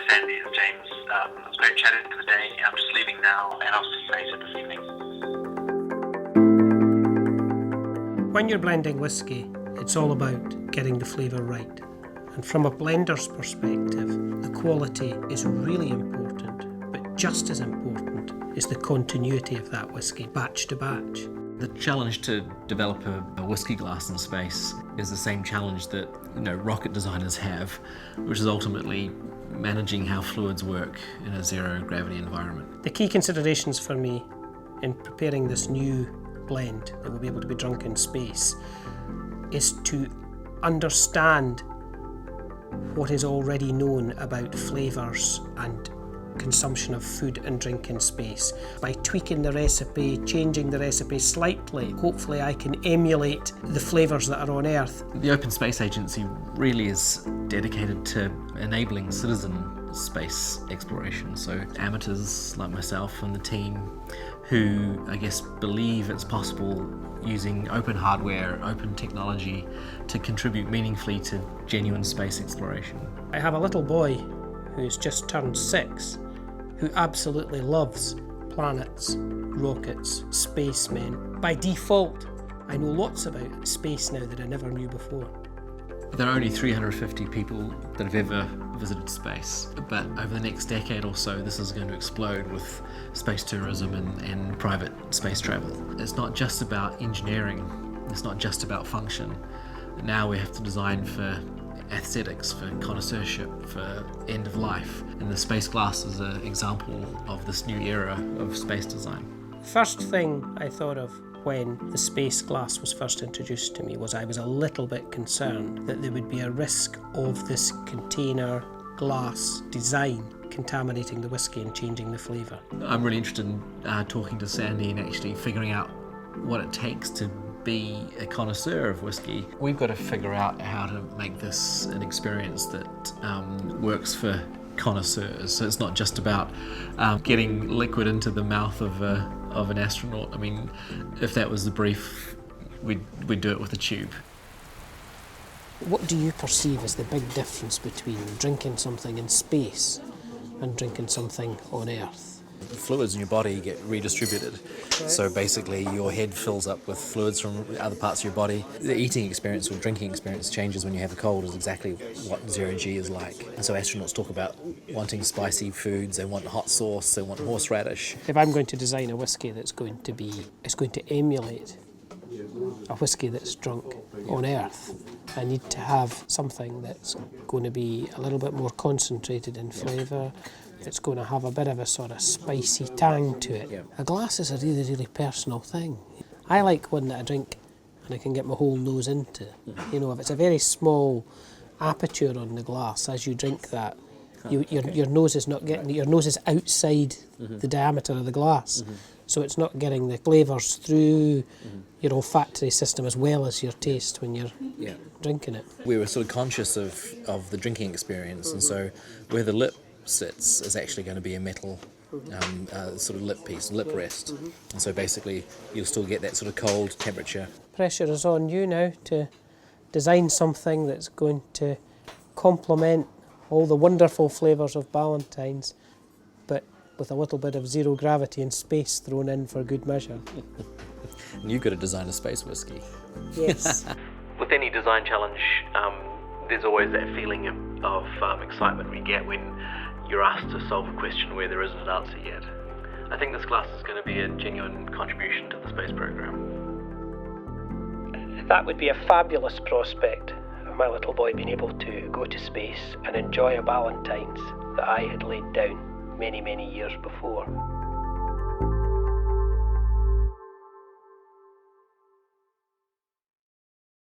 Sandy. It's James. It was great chatting for the day. I'm just leaving now, and I'll see you later this evening. When you're blending whisky, it's all about getting the flavour right. And from a blender's perspective, the quality is really important, but just as important is the continuity of that whisky, batch to batch. The challenge to develop a whisky glass in space is the same challenge that rocket designers have, which is ultimately managing how fluids work in a zero gravity environment. The key considerations for me in preparing this new blend that will be able to be drunk in space is to understand what is already known about flavours and consumption of food and drink in space. By tweaking the recipe, changing the recipe slightly, hopefully I can emulate the flavours that are on Earth. The Open Space Agency really is dedicated to enabling citizen space exploration, so amateurs like myself and the team who, I guess, believe it's possible using open hardware, open technology to contribute meaningfully to genuine space exploration. I have a little boy who's just turned 6 who absolutely loves planets, rockets, spacemen. By default, I know lots about space now that I never knew before. There are only 350 people that have ever visited space, but over the next decade or so, this is going to explode with space tourism and private space travel. It's not just about engineering, it's not just about function. Now we have to design for aesthetics, for connoisseurship, for end of life. And the space glass is an example of this new era of space design. First thing I thought of when the space glass was first introduced to me was I was a little bit concerned that there would be a risk of this container glass design contaminating the whisky and changing the flavour. I'm really interested in talking to Sandy and actually figuring out what it takes to be a connoisseur of whisky. We've got to figure out how to make this an experience that works for connoisseurs. So it's not just about getting liquid into the mouth of an astronaut. I mean, if that was the brief, we'd do it with a tube. What do you perceive as the big difference between drinking something in space and drinking something on Earth? The fluids in your body get redistributed. So basically your head fills up with fluids from other parts of your body. The eating experience or drinking experience changes when you have a cold is exactly what zero G is like. And so astronauts talk about wanting spicy foods, they want hot sauce, they want horseradish. If I'm going to design a whisky it's going to emulate a whisky that's drunk on Earth, I need to have something that's going to be a little bit more concentrated in flavour. It's going to have a bit of a sort of spicy tang to it. A glass is a really, really personal thing. I like one that I drink and I can get my whole nose into. You know, if it's a very small aperture on the glass, as you drink that, your nose is not getting, your nose is outside the diameter of the glass. So it's not getting the flavours through your olfactory system as well as your taste when you're drinking it. We were sort of conscious of the drinking experience, and so where the lip sits is actually going to be a metal sort of lip piece, lip rest. And so basically you'll still get that sort of cold temperature. Pressure is on you now to design something that's going to complement all the wonderful flavours of Ballantines, but with a little bit of zero gravity and space thrown in for good measure. And you've got to design a space whisky. Yes. With any design challenge, there's always that feeling of excitement we get when you're asked to solve a question where there isn't an answer yet. I think this glass is going to be a genuine contribution to the space program. That would be a fabulous prospect of my little boy being able to go to space and enjoy a Ballantines that I had laid down many, many years before.